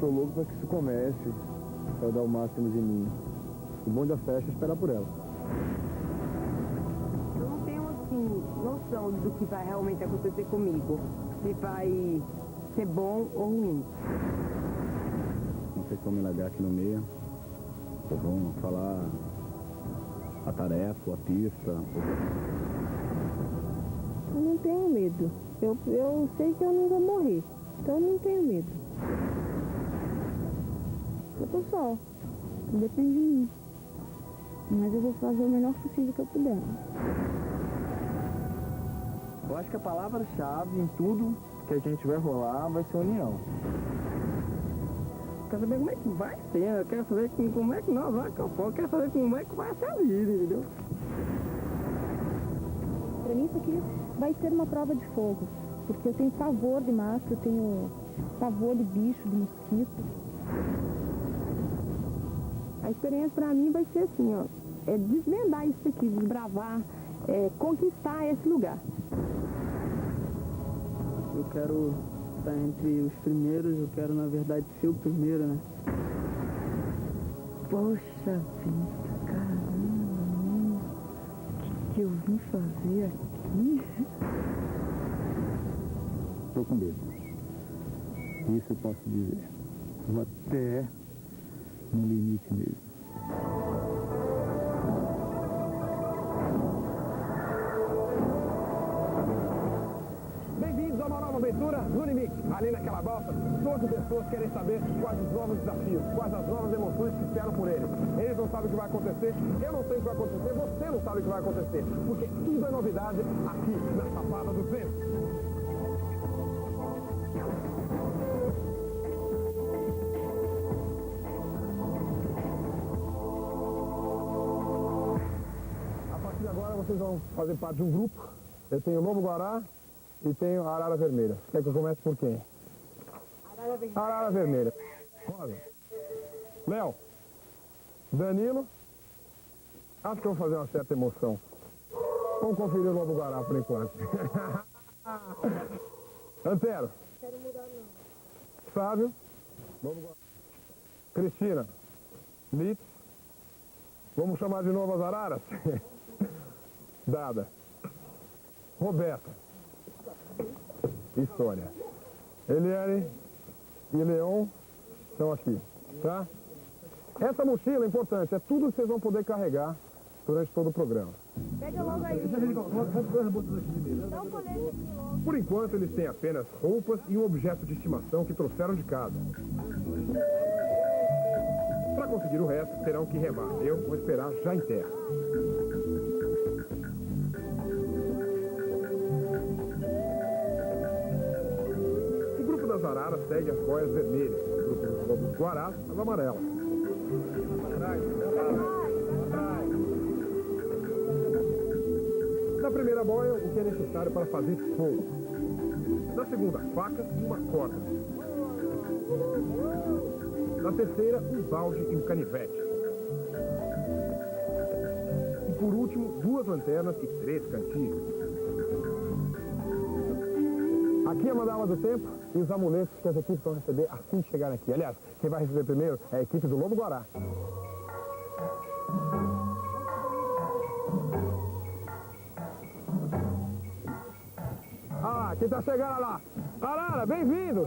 tô louco para que isso comece, para dar o máximo de mim. O bom da festa é esperar por ela. Eu não tenho, assim, noção do que vai realmente acontecer comigo. Se vai ser bom ou ruim. Não sei se vão me largar aqui no meio, ou vão falar a tarefa, ou a pista. Eu não tenho medo. Eu sei que eu não vou morrer, então eu não tenho medo. Eu tô só, depende de mim. Mas eu vou fazer o melhor possível que eu puder. Eu acho que a palavra-chave em tudo que a gente vai rolar vai ser união. Quero saber como é que vai ser, eu quero saber como é que nós vamos acampar, eu quero saber como é que vai ser a vida, entendeu? Pra mim isso aqui vai ser uma prova de fogo, porque eu tenho pavor de máscara, eu tenho pavor de bicho, de mosquito. A experiência pra mim vai ser assim, ó, é desvendar isso aqui, desbravar, conquistar esse lugar. Eu quero estar entre os primeiros, eu quero, na verdade, ser o primeiro, né? Poxa vida, caramba, o que eu vim fazer aqui? Estou com medo. Isso eu posso dizer. Vou até no limite mesmo. Bem-vindos a uma nova aventura no limite. Ali naquela balsa, 12 pessoas querem saber quais os novos desafios, quais as novas emoções que esperam por eles. Eles não sabem o que vai acontecer, eu não sei o que vai acontecer, você não sabe o que vai acontecer, porque tudo é novidade aqui na Chapada dos Ventos. A partir de agora vocês vão fazer parte de um grupo. Eu tenho o Lobo Guará e tenho a Arara Vermelha. Quer que eu comece por quem? Arara Vermelha. Rosa. Léo. Danilo. Acho que eu vou fazer uma certa emoção. Vamos conferir o Lobo Guará por enquanto. Antero. Quero mudar não. Fábio. Lobo Guará. Cristina. Litz. Vamos chamar de novo as araras? Dada. Roberta. História. Eliane e Leon estão aqui, tá? Essa mochila é importante, é tudo que vocês vão poder carregar durante todo o programa. Pega logo aí. Dá um colete aqui logo. Por enquanto, eles têm apenas roupas e um objeto de estimação que trouxeram de casa. Para conseguir o resto, terão que remar. Eu vou esperar já em terra. O grupo das araras segue as boias vermelhas. O grupo dos lobos guarás, as amarelas. Na primeira boia, o que é necessário para fazer fogo. Na segunda, facas e uma corda. Na terceira, um balde e um canivete. E por último, 2 lanternas e 3 cantigas. Aqui é a mandala do tempo e os amuletos que as equipes vão receber assim que chegarem aqui. Aliás, quem vai receber primeiro é a equipe do Lobo Guará. Ah, quem tá chegando lá? Arara, bem-vindo!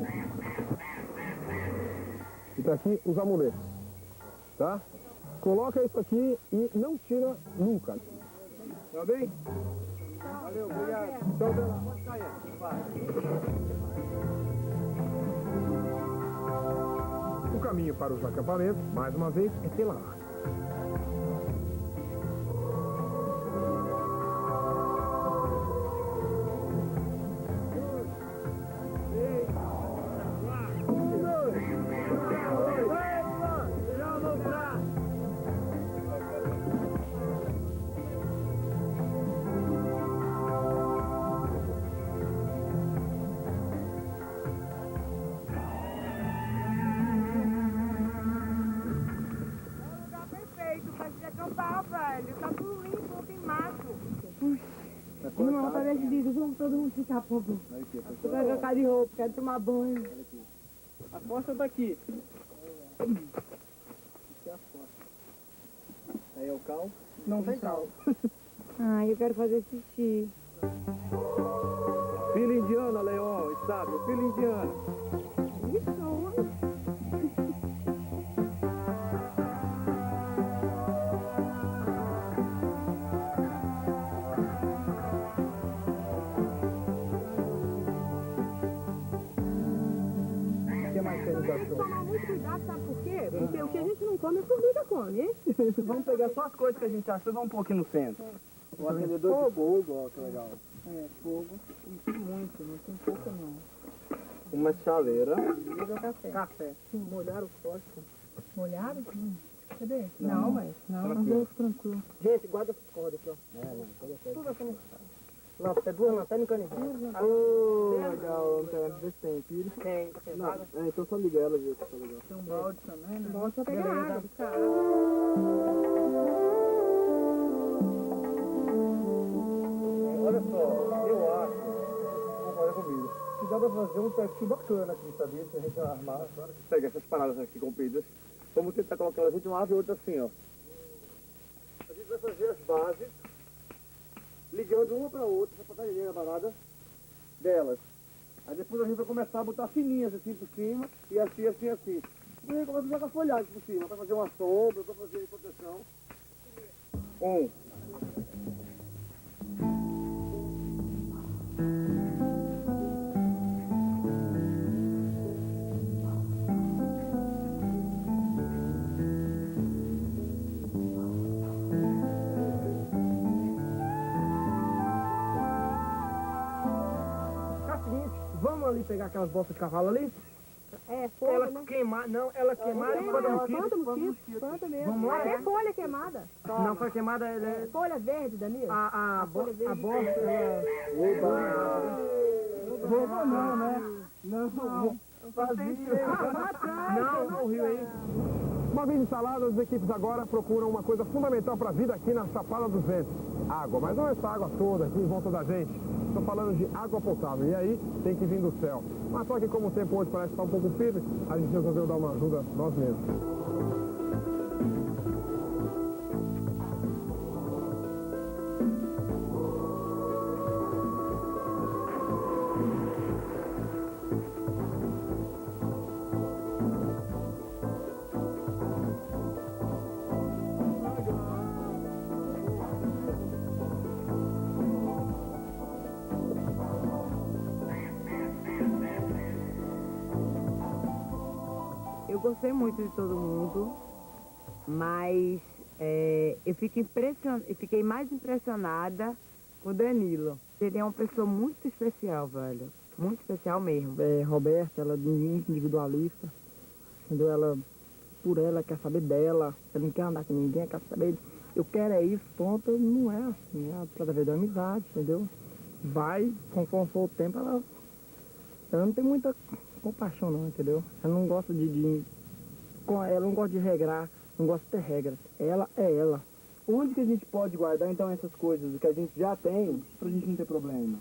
E tá aqui os amuletos, tá? Coloca isso aqui e não tira nunca. Tá bem? Valeu, obrigado. Tchau, Bela. O caminho para os acampamentos, mais uma vez, é pela água. Não, parece que vamos todo mundo ficar pouco. Eu quero trocar de roupa, quero tomar banho. A fossa tá aqui. Aqui é a fossa. Aí é o cal? Não tem cal. Ai, eu quero fazer xixi. Filha indiana, Leon, sabe? Filha indiana. O que mais que a gente achou? Tomar muito cuidado, sabe por quê? Porque o que a gente não come, a formiga come, hein? Vamos pegar só as coisas que a gente achou e vamos pôr aqui no centro. O acendedor de fogo, ó, que legal. É, fogo. Não tem muito, não tem pouco não. Uma chaleira. Liga o café. Café. Molharam o fósforo. Molhado? Cadê? Não, mas não. Tranquilo. Tranquilo. Gente, guarda as cordas aqui, ó. Tudo assim. Nossa, tem duas lanternas e canivete. Ô, legal, lanterna desse tem pilha. Tem, não, então só liga ela, viu, que tá legal. Tem um balde também, né? Bom, só pegar água, buscar Olha só, eu acho, concorda comigo, que dá pra fazer um perfil bacana aqui, sabia? Se a gente armar, claro que pega essas paradas aqui compridas, vamos tentar colocar elas entre uma árvore e outra assim, ó. A gente vai fazer as bases, ligando uma pra outra, pra botar a parada delas. Aí depois a gente vai começar a botar fininhas assim por cima, e assim, assim, assim. E aí começa a jogar folhagem por cima, pra fazer uma sombra, pra fazer proteção. Vamos ali pegar aquelas bolsas de cavalo ali? É, fogo, Ela né? queimar, não, ela queimada e quando Planta mosquito, planta mesmo. Vamos lá? Até folha queimada. não foi queimada, ela é... Folha verde, Danilo. A folha verde. bolsa, ela... Oba, não, né? Não. Não, morreu aí. Uma vez instaladas, as equipes agora procuram uma coisa fundamental para a vida aqui na Chapada dos Ventos. Água, mas não é essa água toda aqui em volta da gente. Estou falando de água potável, e aí tem que vir do céu. Mas só que como o tempo hoje parece estar um pouco firme, a gente resolveu dar uma ajuda nós mesmos. Eu gostei muito de todo mundo, mas eu fiquei mais impressionada com o Danilo. Ele é uma pessoa muito especial, velho. Muito especial mesmo. Roberta, ela é muito individualista. Entendeu? Ela, por ela, quer saber dela. Ela não quer andar com ninguém, quer saber. Eu quero é isso, ponto. Não é assim. É através da amizade, entendeu? Vai, conforme for o tempo, ela não tem muita compaixão não, entendeu? Ela não gosta ela não gosta de regrar, não gosta de ter regras. Ela é ela. Onde que a gente pode guardar então essas coisas que a gente já tem, pra gente não ter problema?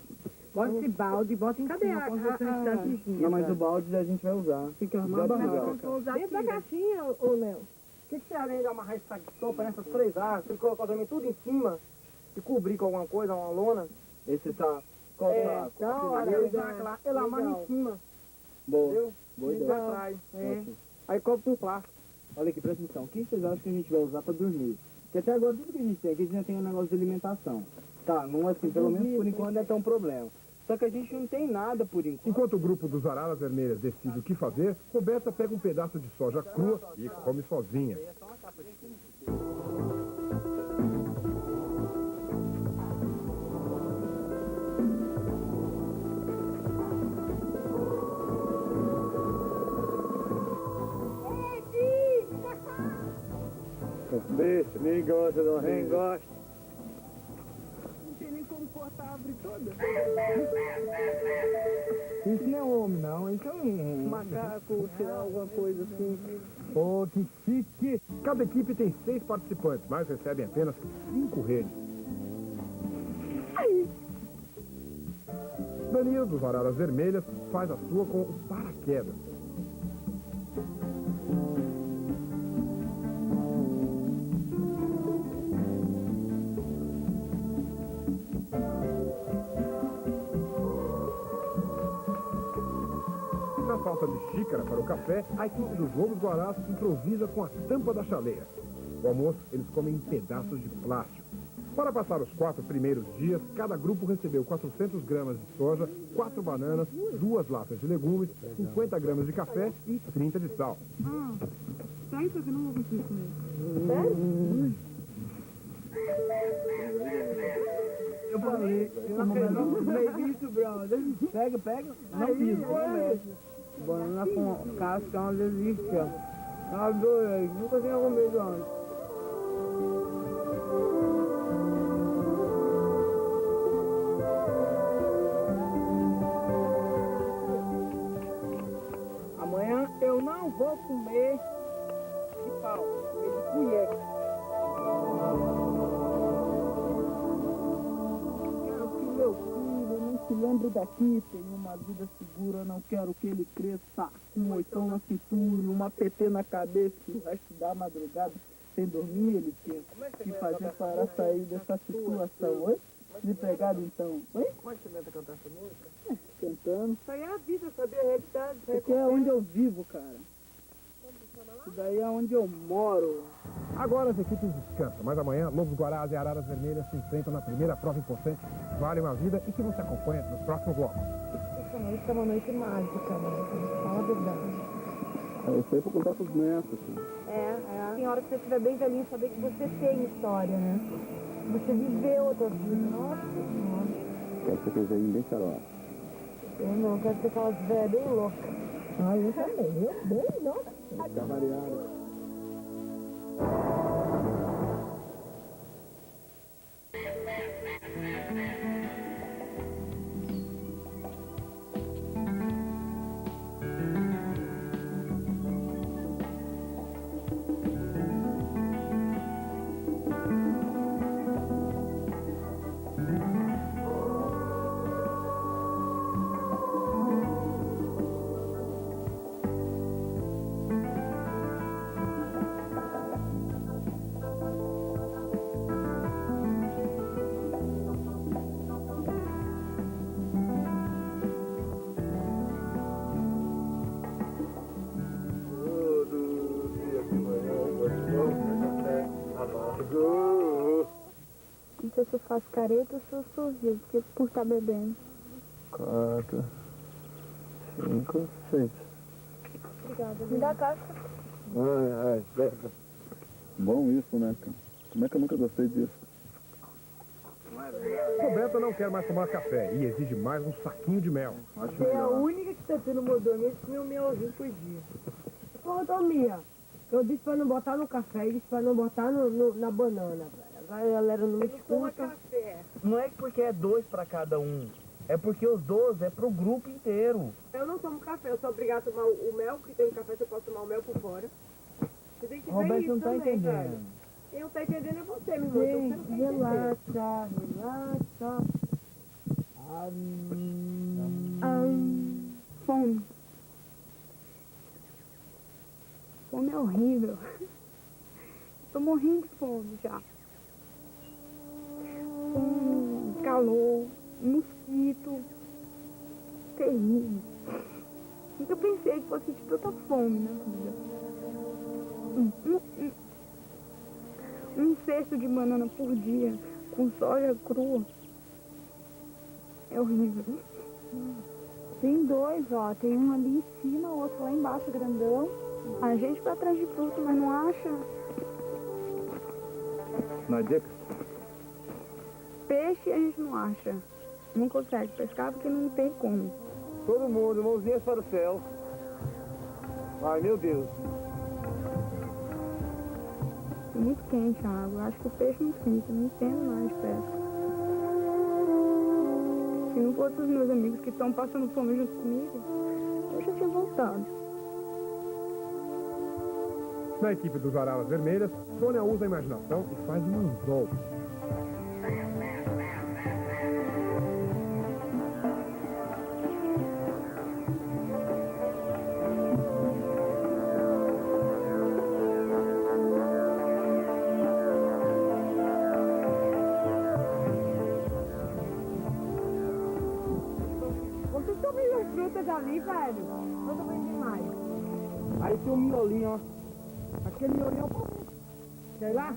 Bota esse balde e bota em cima quando você está vizinha. Não, mas o balde a gente vai usar. Fica armado a barraca. Dentro da caixinha, ô Léo. O que você além de amarrar esse saco de sopa nessas 3 árvores, você colocar também tudo em cima e cobrir com alguma coisa, uma lona? Esse saco. Qual saco? Então, Ela amarra em cima. Boa. Entendeu? Boa Fica ideia. atrás. Aí cobre com plástico. Olha aqui, presta atenção. O que vocês acham que a gente vai usar pra dormir? Porque até agora tudo que a gente tem aqui, a gente já tem um negócio de alimentação. Tá, não é assim, pelo menos por enquanto não é tão problema. Só que a gente não tem nada por enquanto. Enquanto o grupo dos Araras Vermelhas decide o que fazer, Roberta pega um pedaço de soja crua e come sozinha. Deixa, nem gosta, não, nem gosta. Não tem nem como cortar a árvore toda. Isso não é homem, não. Isso é um macaco, tirar alguma coisa assim. Oh, que chique! Cada equipe tem 6 participantes, mas recebem apenas 5 redes. Danilo, dos Araras Vermelhas, faz a sua com o paraquedas. falta de xícara para o café, a equipe dos Lobos Guarás improvisa com a tampa da chaleira. O almoço eles comem em pedaços de plástico. Para passar os 4 primeiros dias, cada grupo recebeu 400 gramas de soja, 4 bananas, 2 latas de legumes, 50 gramas de café e 30 de sal. Só isso que eu não vou conseguir comer. Eu falei, eu não comi isso, brother. Pega. Não piso. Banana com casca é uma delícia. Adorei, nunca tinha comido antes. Amanhã eu não vou comer de pau, vou comer de colher. Quero que meu filho não se lembre daqui, tenha uma vida segura, não quero que ele cresça com um oitão na cintura, uma PT na cabeça, e o resto da madrugada sem dormir ele tem que fazer para sair dessa situação, oi? Desempregado então, oi? Como é que você tenta cantar essa música? Cantando. Isso aí é a vida, saber a realidade. Isso aqui é onde eu vivo, cara. Isso daí é onde eu moro. Agora as equipes descansam, mas amanhã Lobos Guarás e Araras Vermelhas se enfrentam na primeira prova importante, Vale uma Vida, e que você acompanha nos próximos blocos. Essa noite é uma noite mágica, né? Fala a verdade. Isso aí pra contar pros netos. Tem hora que você estiver bem velhinho, saber que você tem história, né? Você viveu a tua vida. Nossa Senhora. Quero que você venha bem xarope. Eu não quero ser aquelas velhas bem loucas. Ah, eu também, eu bem, não. Tá variado. Não sei se eu faço careta ou se eu sorriso, porque por estar bebendo. 4, 5, 6. Obrigada. Me dá a casca. Ai, pega. Bom isso, né, cara? Como é que eu nunca gostei disso? Roberta não quer mais tomar café e exige mais um saquinho de mel. Acho Você é a melhor. única que tá tendo mordomia de comer um melzinho por dia. Mordomia. Eu disse pra não botar no café e disse pra não botar na banana, velho. Agora a galera não me escuta. Não é porque é 2 pra cada um. É porque os 12 é pro grupo inteiro. Eu não tomo café, eu sou obrigada a tomar o mel, que tem um café, você pode tomar o mel por fora. Você tem que ver Roberto isso não tá também, entendendo. cara. Quem não tá entendendo é você, meu irmão. Então você não tem que entender. Relaxa. Fome. Fome é horrível. Tô morrendo de fome já. Fome, calor, mosquito. Terrível. Nunca pensei que fosse sentir tanta fome na vida. Um cesto de banana por dia, com soja crua. É horrível. Tem 2, ó. Tem um ali em cima, o outro lá embaixo, grandão. A gente vai atrás de fruta, mas não acha. Na dica? Peixe a gente não acha. Não consegue pescar porque não tem como. Todo mundo, mãozinhas para o céu. Ai, meu Deus. É muito quente a água. Acho que o peixe não fica. Não entendo mais de pesca. Se não fossem os meus amigos que estão passando fome junto comigo, eu já tinha voltado. Na equipe dos Araras Vermelhas, Sônia usa a imaginação e faz um anzol. Vocês estão me frutas ali, velho. Quanto vem demais? Aí tem um miolinho, ó. Aquele miolinho, ó. Sei lá.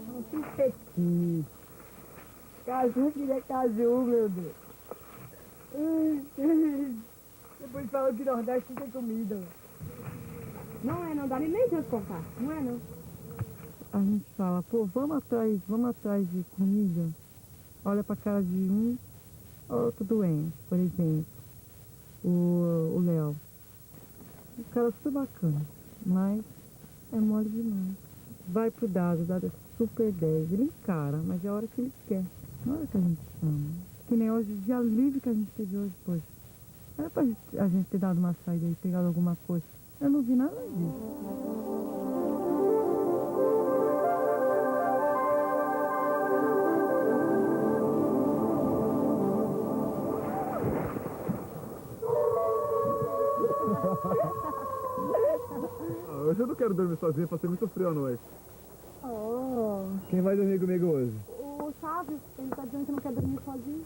Não tem pequi. Caju, filha, caju, meu Deus. Depois falou que Nordeste tem comida. Não é, não dá nem tempo de cortar. Não é, não. A gente fala, pô, vamos atrás de comida. Olha pra cara de um, outro doente, por exemplo. O Léo. O cara é super bacana, mas é mole demais. Vai pro Dado, o Dado é super 10. Ele encara, mas é a hora que ele quer. Na hora que a gente chama. Que nem hoje, o dia livre que a gente teve hoje, poxa. Era pra a gente ter dado uma saída e pegado alguma coisa. Eu não vi nada disso. Hoje eu não quero dormir sozinho, passei muito frio à noite. Oh, Quem vai dormir comigo hoje? o Chaves, ele tá dizendo que não quer dormir sozinho.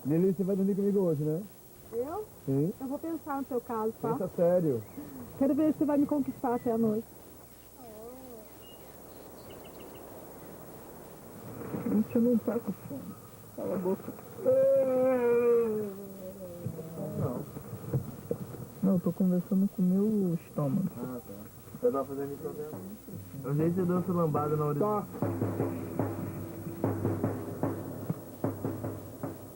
Lili, você vai dormir comigo hoje, né? Eu? Sim. Eu vou pensar no seu caso, tá? Pensa sério. Quero ver se você vai me conquistar até a noite. A gente não tá com fome. Cala a boca. Não, eu tô conversando com o meu estômago. Ah, tá. Você vai fazer microfone? Às vezes eu danço lambada na hora Tá.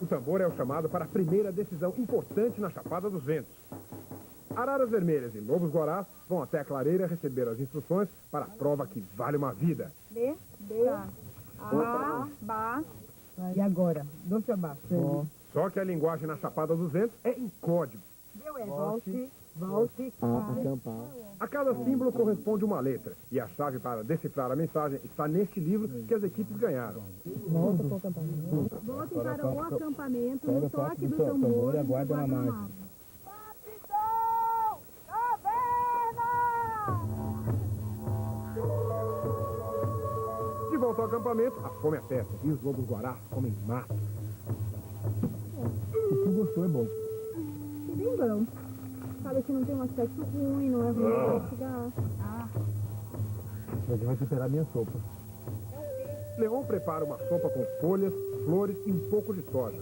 O tambor é o chamado para a primeira decisão importante na Chapada dos Ventos. Araras vermelhas e lobos guarás vão até a clareira receber as instruções para a prova que vale uma vida. B, A, Ba. E agora? Doce ou baixo? Só que a linguagem na Chapada dos Ventos é em código. Deu é volte. A cada símbolo corresponde uma letra. E a chave para decifrar a mensagem está neste livro que as equipes ganharam. Voltem para o acampamento no toque do tambor e aguardem a marcha. De volta ao acampamento, a fome aperta e os lobos guarás comem mato. Se tu gostou, é bom. Que bem, sabe que não tem um aspecto ruim, não é ruim pra mastigar. Você vai temperar minha sopa. Leon prepara uma sopa com folhas, flores e um pouco de soja.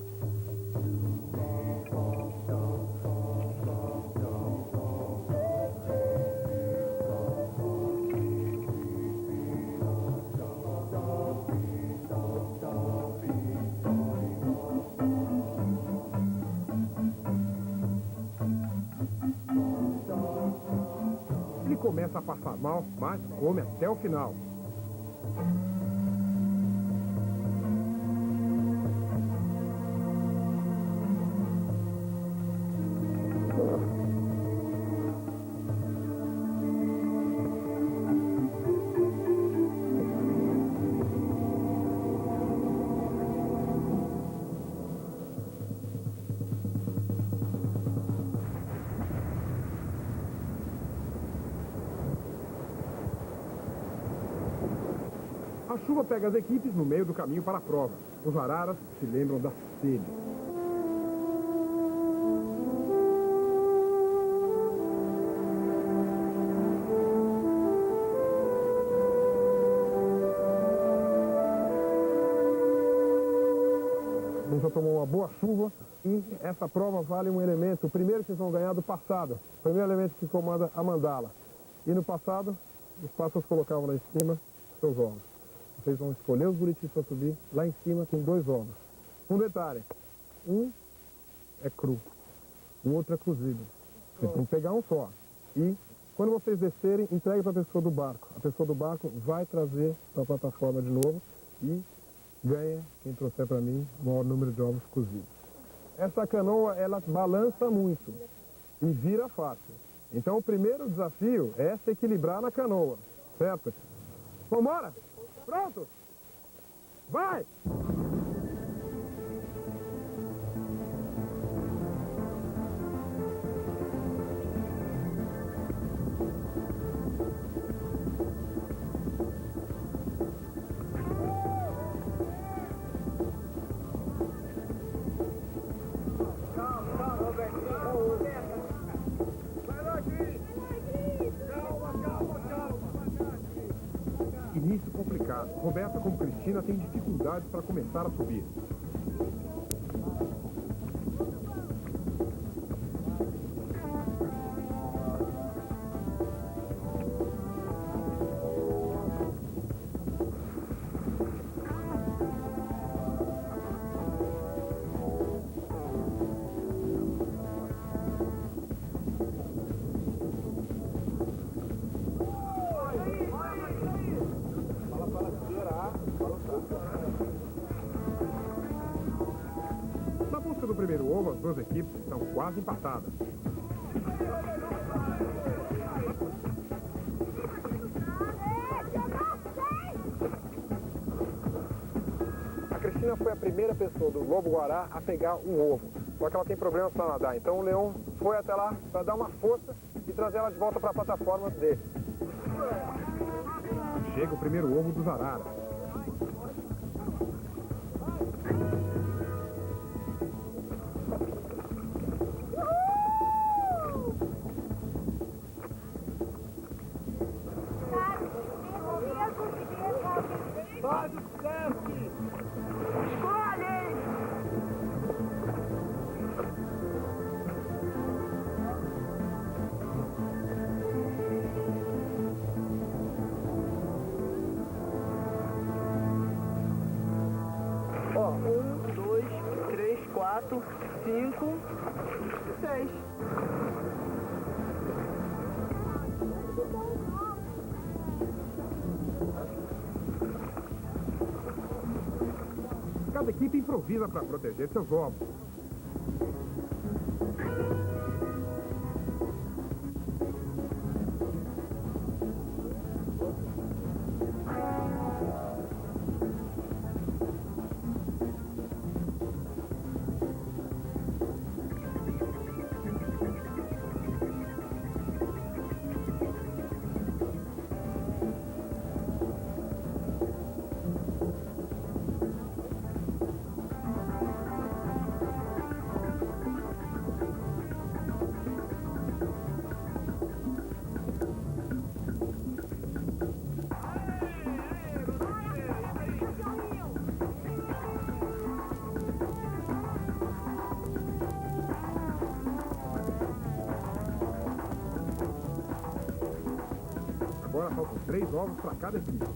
Ele começa a passar mal, mas come até o final. A chuva pega as equipes no meio do caminho para a prova. Os araras se lembram da sede. A gente já tomou uma boa chuva e essa prova vale um elemento. O primeiro que vocês vão ganhar do passado. O primeiro elemento que comanda a mandala. E no passado, os pássaros colocavam lá em cima seus ovos. Vocês vão escolher os buritis para subir. Lá em cima tem 2 ovos. Um detalhe. Um é cru. O outro é cozido. Você tem que pegar um só. E quando vocês descerem, entregue para a pessoa do barco. A pessoa do barco vai trazer para a plataforma de novo e ganha, quem trouxer para mim, o maior número de ovos cozidos. Essa canoa, ela balança muito e vira fácil. Então o primeiro desafio é se equilibrar na canoa, certo? Vambora! Pronto? Vai! A Roberta, como Cristina, tem dificuldades para começar a subir. Na busca do primeiro ovo, as duas equipes estão quase empatadas. A Cristina foi a primeira pessoa do lobo-guará a pegar um ovo. Só que ela tem problemas para nadar. Então o leão foi até lá para dar uma força e trazer ela de volta para a plataforma dele. Chega o primeiro ovo dos araras. Ó, 1, 2, 3, 4, 5, 6. Cada equipe improvisa para proteger seus ovos. Agora faltam 3 ovos para cada equipe.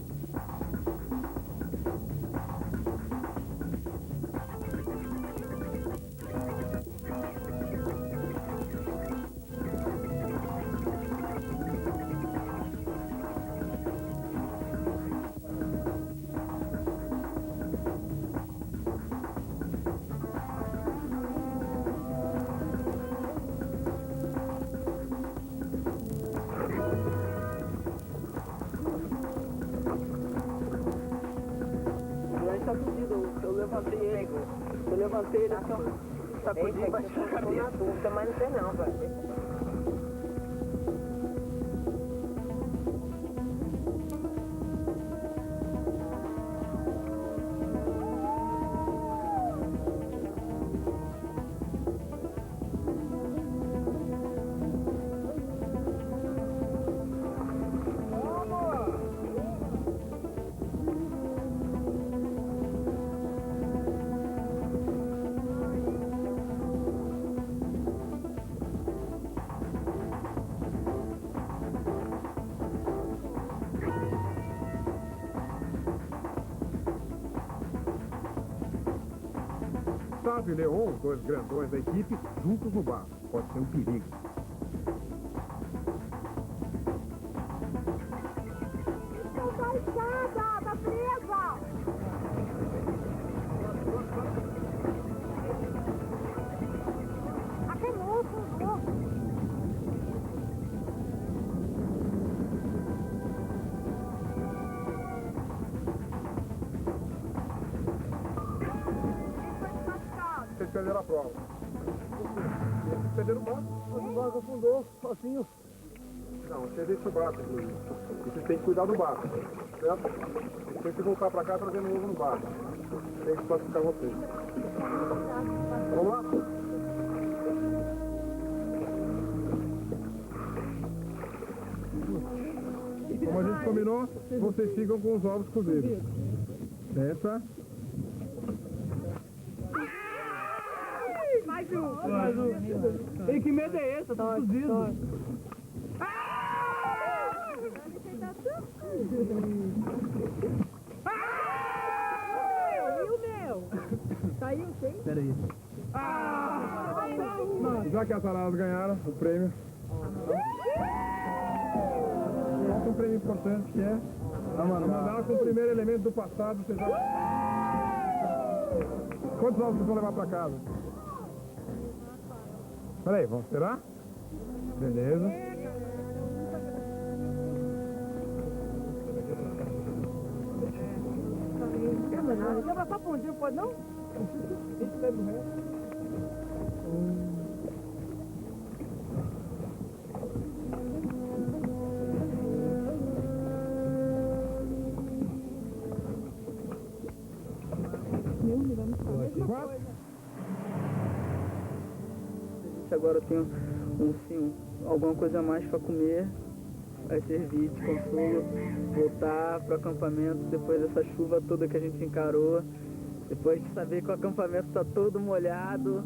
Tá fudido, eu levantei ele. Eu levantei ele assim, ó. Sacudi e baixei a cabeça. Na dúvida, mas não sei não, velho. Otávio e Leon, os dois grandões da equipe, juntos no barco. Pode ser um perigo. Não tá escada, tá presa! Acabou, acabou. Vocês perderam a prova. Vocês perderam o barco. O barco afundou, sozinho. Não, você deixa o barco, inclusive. E vocês têm que cuidar do barco, certo? Tem que voltar pra cá trazendo ovo no barco. Tem que classificar vocês. Vamos lá? Como a gente combinou? Vocês ficam com os ovos cozidos. Essa. Mais um. E que medo é esse? Eu tô cozido. E o meu? Saiu sim? Peraí. Já que as araras ganharam o prêmio. Um prêmio importante que é a mandala com o primeiro elemento do passado. Vocês já... Quantos ovos vocês vão levar pra casa? Peraí, vamos esperar? Beleza. Quer passar pondinho, pode não? Agora eu tenho alguma coisa a mais para comer, vai servir de consolo, voltar para o acampamento depois dessa chuva toda que a gente encarou, depois de saber que o acampamento está todo molhado,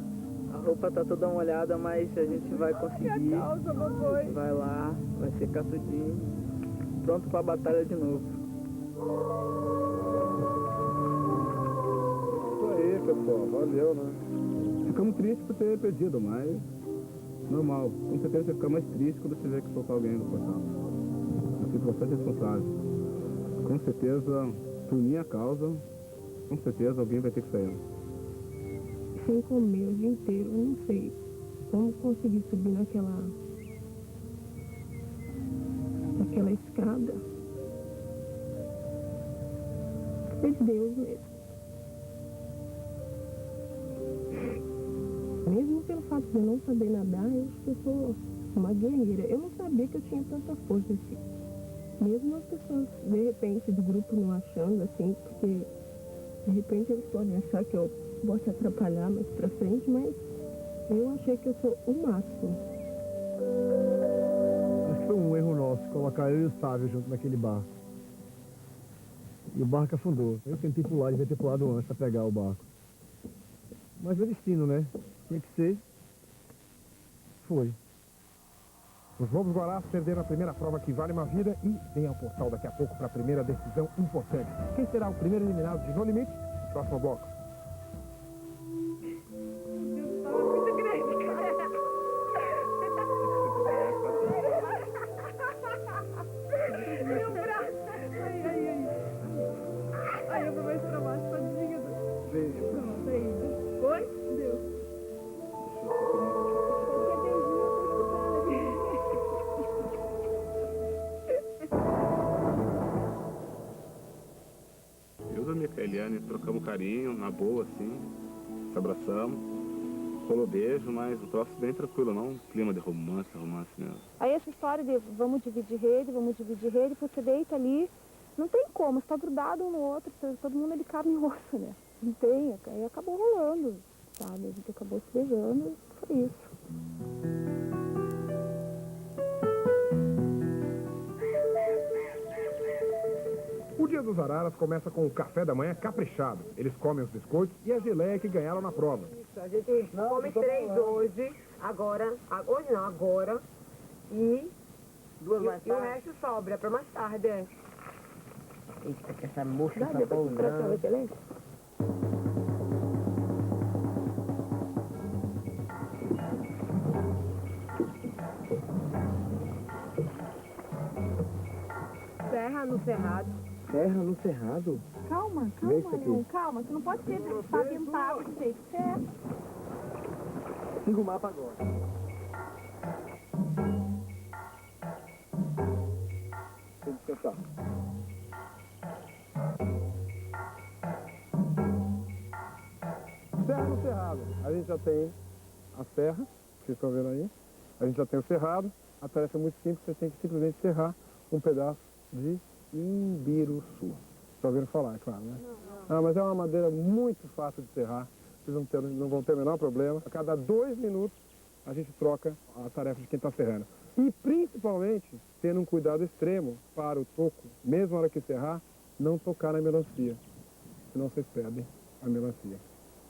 a roupa está toda molhada, mas a gente vai conseguir, a gente vai lá, vai secar tudinho, pronto para a batalha de novo. Isso aí, pessoal, valeu, né? Ficamos tristes por ter perdido, mas normal. Com certeza você fica mais triste quando você vê que soltou alguém no portal. Eu fico bastante responsável. Com certeza, por minha causa, com certeza alguém vai ter que sair. Sem comer o dia inteiro, eu não sei como conseguir subir naquela escada. Foi Deus mesmo. Mesmo pelo fato de eu não saber nadar, eu acho que eu sou uma guerreira. Eu não sabia que eu tinha tanta força assim. Mesmo as pessoas, de repente, do grupo não achando assim, porque de repente eles podem achar que eu vou te atrapalhar mais pra frente, mas eu achei que eu sou o máximo. Acho que foi um erro nosso, colocar eu e o Sávio junto naquele barco. E o barco afundou. Eu tentei pular, devia ter pulado antes para pegar o barco. Mas é destino, né? Tinha que ser. Foi. Os Lobos Guarás perderam a primeira prova que vale uma vida e vem ao portal daqui a pouco para a primeira decisão importante. Quem será o primeiro eliminado de No Limite? Próximo bloco. Aí eu vou mais pra baixo, tadinha. Pronto, é isso. Oi? Deu. Eu e a Micaeliane trocamos carinho, na boa, assim, se abraçamos, rolou beijo, mas o troço bem tranquilo, não um clima de romance mesmo. Aí essa história de vamos dividir rede, você deita ali, não tem como, está grudado um no outro, todo mundo é de carne e osso, né? Não tem, aí acabou rolando, sabe? A gente acabou se beijando, foi isso. O Dia dos Araras começa com o café da manhã caprichado. Eles comem os biscoitos e a geleia que ganharam na prova. A gente come 3 hoje, agora, hoje não, agora, e o resto sobra para mais tarde, é. Eita, que essa moça tá Depois bom, tu traz pra excelente. Serra no Cerrado. Terra no Cerrado? Calma, Vê isso aqui. Leon, calma, você não pode ser patentável de jeito certo. Siga o mapa agora. Tem que descansar. Serra no Cerrado. A gente já tem a serra, que vocês estão vendo aí. A gente já tem o cerrado. A tarefa é muito simples, você tem que simplesmente serrar um pedaço de Imbiruçu. Está ouvindo falar, é claro, né? Não. Mas é uma madeira muito fácil de serrar. Vocês não vão ter o menor problema. A cada 2 minutos a gente troca a tarefa de quem está serrando. E principalmente, tendo um cuidado extremo para o toco, mesmo na hora que serrar, não tocar na melancia. Senão vocês perdem a melancia.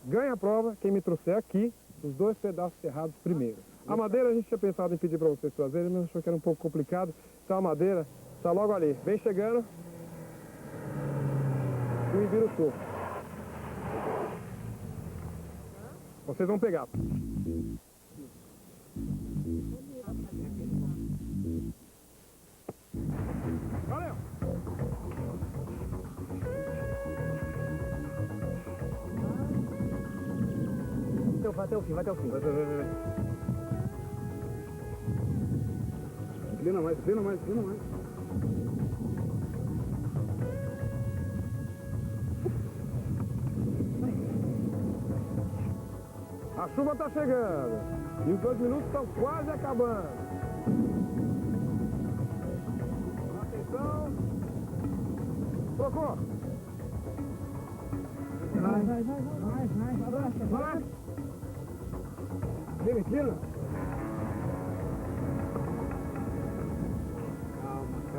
Ganha a prova quem me trouxer aqui os 2 pedaços serrados primeiro. A madeira a gente tinha pensado em pedir para vocês trazerem, mas achou que era um pouco complicado. Então a madeira está logo ali. Vem chegando e me vira o toco. Vocês vão pegar. Valeu! Vai até o fim, vai até o fim. Vai. Inclina mais, inclina mais, inclina mais. A chuva está chegando e os 2 minutos estão quase acabando. Atenção. Trocou. Vai. Vem, tira.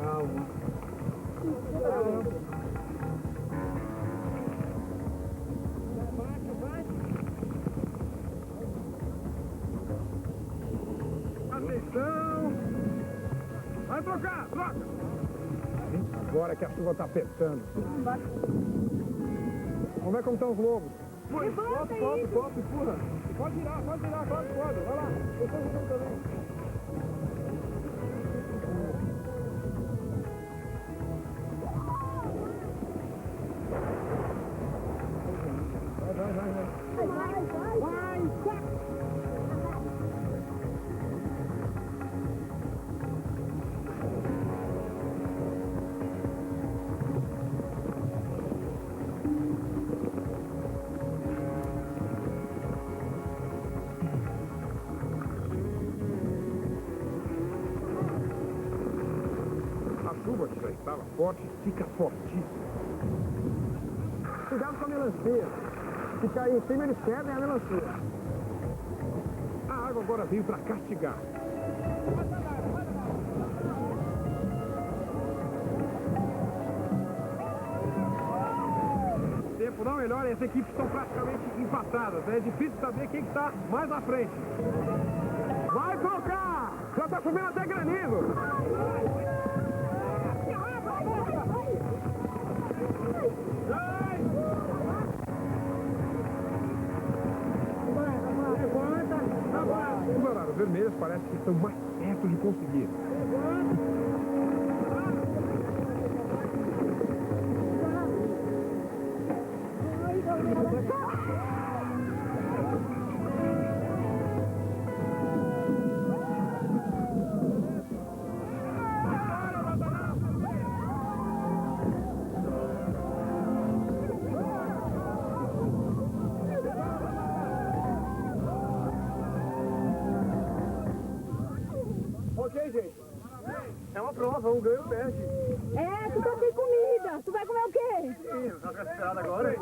Calma. Atenção. Vai trocar, troca. Agora que a chuva está apertando. Vamos ver como estão os lobos. Top, empurra. Pode virar, claro que pode. Vai lá, eu estou jogando também. A chuva que já estava forte fica fortíssima. Cuidado com a melancia. Se cair em cima, eles quebram a melancia. A água agora veio para castigar. O tempo não melhora, as equipes estão praticamente empatadas. É difícil saber quem está mais à frente. Vai trocar! Já está chovendo até granizo. Os horários vermelhos parece que estão mais perto de conseguir. Ok, gente. É uma prova, um ganho perde. É, tu tá sem comida. Tu vai comer o quê? Sim, já tá esperado agora.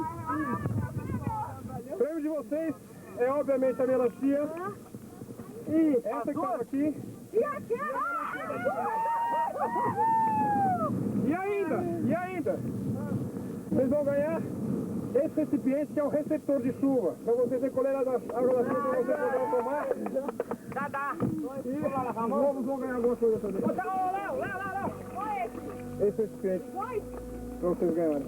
O prêmio de vocês é obviamente a melancia. E essa que estava aqui. E aquela? E ainda, vocês vão ganhar esse recipiente que é o receptor de chuva. Para vocês recolherem a água da chuva que vocês poderão tomar. Dá. E os lobos vão ganhar alguma coisa também. Léo. Esse recipiente para vocês ganharem.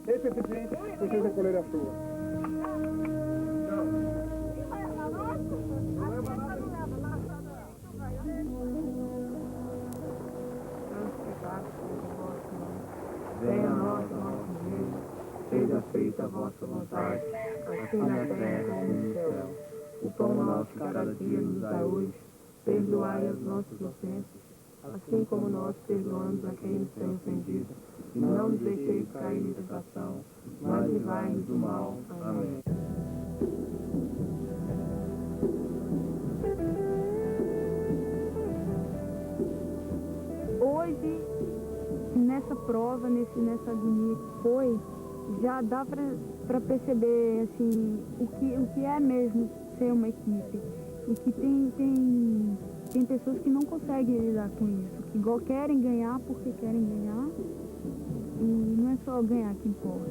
Esse recipiente para vocês recolherem a chuva. Venha a nós o nosso dia, seja feita a vossa vontade, assim na terra como no céu. O pão nosso de cada dia nos dá hoje, perdoai as nossas ofensas, assim como nós perdoamos a quem nos tem ofendido. E não nos deixeis cair em tentação, mas livrai-nos do mal. Amém. Hoje, nessa prova, nessa agonia que foi, já dá pra perceber assim, o que é mesmo ser uma equipe. E que tem pessoas que não conseguem lidar com isso, que querem ganhar porque querem ganhar. E não é só ganhar que importa.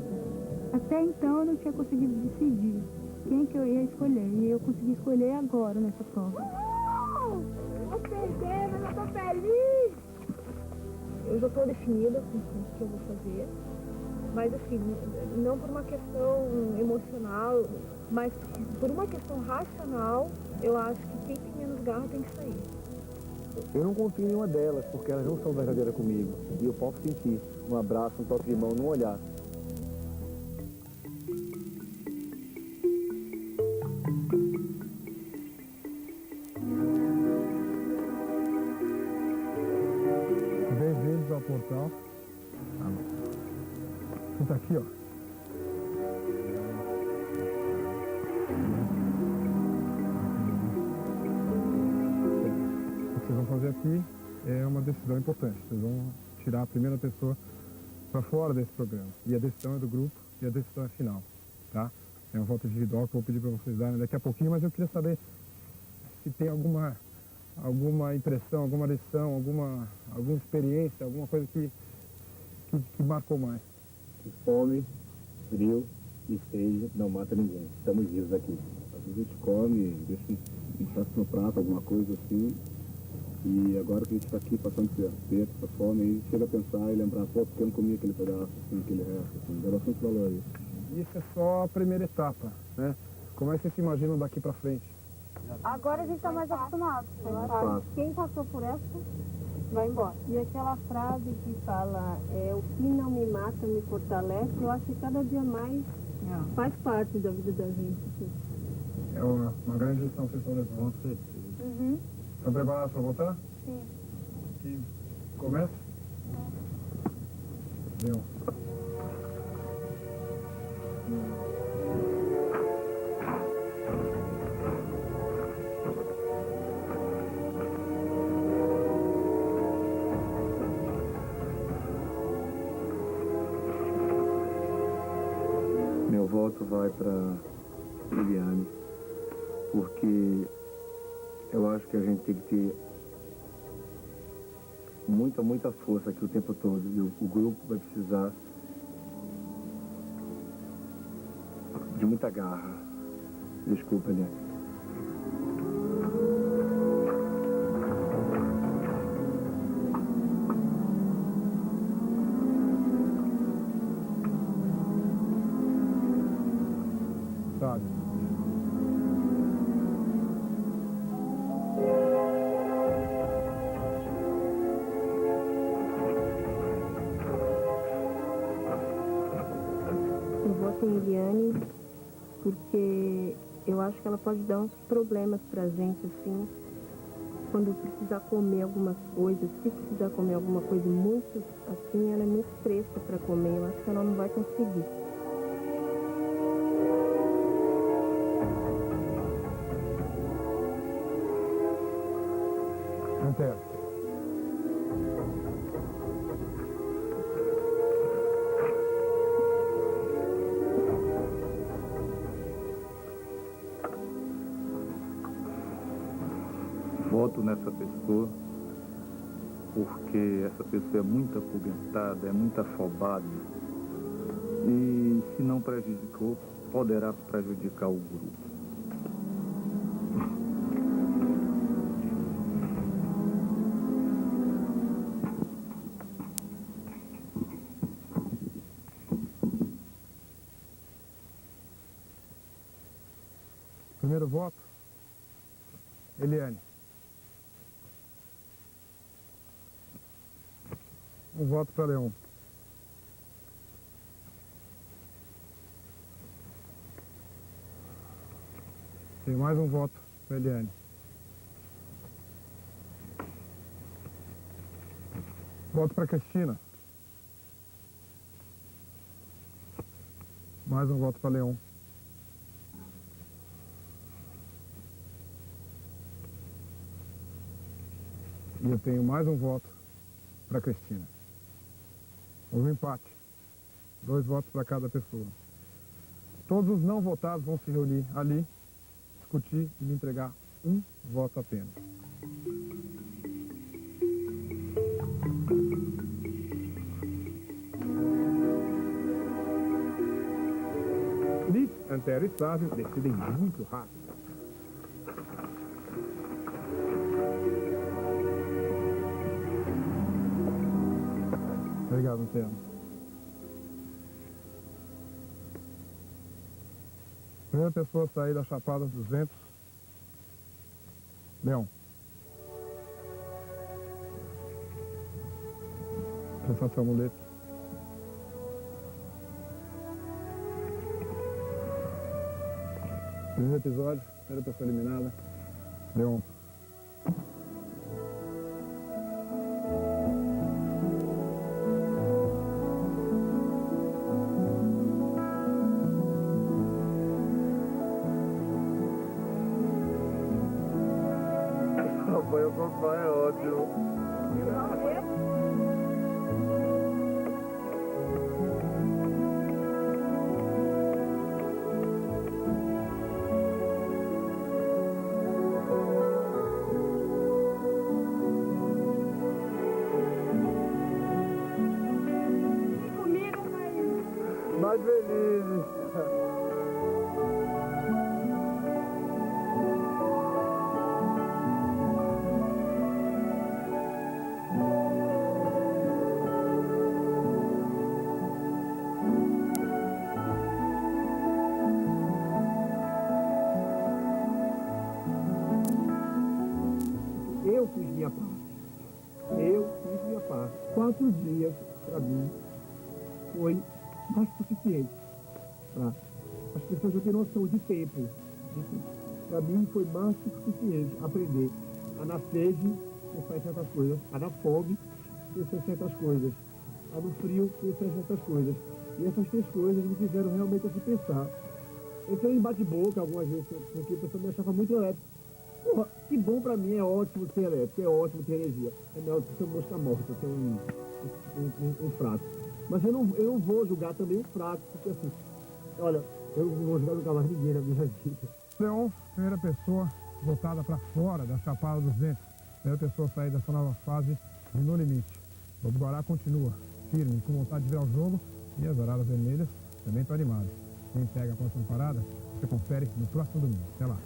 Até então eu não tinha conseguido decidir quem que eu ia escolher. E eu consegui escolher agora nessa prova. Vou perder, mas eu tô feliz! Eu já estou definida com o que eu vou fazer. Mas assim, não por uma questão emocional, mas por uma questão racional, eu acho que quem tem menos garra tem que sair. Eu não confio em nenhuma delas, porque elas não são verdadeiras comigo. E eu posso sentir um abraço, um toque de mão, num olhar. Bem-vindos ao portal. Senta aqui, ó. O que vocês vão fazer aqui é uma decisão importante. Vocês vão tirar a primeira pessoa para fora desse programa. E a decisão é do grupo e a decisão é final, tá? É um voto individual que eu vou pedir para vocês darem daqui a pouquinho, mas eu queria saber se tem alguma impressão, alguma lição, alguma experiência, alguma coisa que marcou mais. Fome, frio e sede não mata ninguém. Estamos vivos aqui. Às vezes a gente come, deixa um prato no prato, alguma coisa assim. E agora que a gente está aqui passando esse aperto, essa fome, aí chega a pensar e lembrar, pô, porque eu não comia aquele pedaço, assim, aquele resto, assim. Dá bastante valor aí. Isso é só a primeira etapa, né? Como é que vocês se imaginam daqui para frente? Agora a gente está mais acostumado. Fácil. Quem passou por essa, vai embora. E aquela frase que fala, o que não me mata me fortalece, eu acho que cada dia mais faz parte da vida da gente. Assim. É uma grande lição que vocês estão levando. Com certeza. Estão preparados para voltar? Sim. E começa? Deu. Meu voto vai para Eliane, porque eu acho que a gente tem que ter muita força aqui o tempo todo. E o grupo vai precisar de muita garra. Desculpa, Eliane. Sabe? Eu voto em Eliane porque eu acho que ela pode dar uns problemas pra gente, assim, quando precisar comer algumas coisas, se precisar comer alguma coisa muito assim, ela é muito fresca pra comer, eu acho que ela não vai conseguir. Antero. Voto nessa pessoa porque essa pessoa é muito aposentada, é muito afobada e se não prejudicou, poderá prejudicar o grupo. Primeiro voto, Eliane. Um voto para Leão. Tem mais um voto para Eliane. Voto para Cristina. Mais um voto para Leão. E eu tenho mais um voto para Cristina. Houve um empate. 2 votos para cada pessoa. Todos os não votados vão se reunir ali, discutir e me entregar um voto apenas. Liz, Antero e Sávio decidem muito rápido. Obrigado, Antero. Primeira pessoa a sair da Chapada dos Ventos, Leão. Passar seu amuleto. Primeiro episódio, primeira pessoa eliminada, Leão. Foi o papai, é ótimo. Comiram, mas Mais felizes. Eu fiz minha parte. Eu fiz minha parte. 4 dias, para mim, foi mais que suficiente. Tá? As pessoas não têm noção de tempo. Para mim, foi mais que suficiente aprender a na sede pensar em certas coisas, a na fome pensar em certas coisas, a no frio pensar em certas coisas. E essas 3 coisas me fizeram realmente assim pensar. Entrei em bate-boca algumas vezes, porque a pessoa me achava muito elétrico. Porra, que bom pra mim, é ótimo ter elétrico, é ótimo ter energia. É melhor do que ser um mosca morta, ser um fraco. Mas eu não vou julgar também um fraco, porque assim, olha, eu não vou julgar nunca mais ninguém na minha vida. Leão, primeira pessoa voltada para fora da Chapada dos Ventos. Primeira pessoa a sair dessa nova fase de No Limite. O Lobo Guará continua firme, com vontade de virar o jogo, e as Araras Vermelhas também estão animadas. Quem pega a próxima parada, você confere no próximo domingo. Até lá.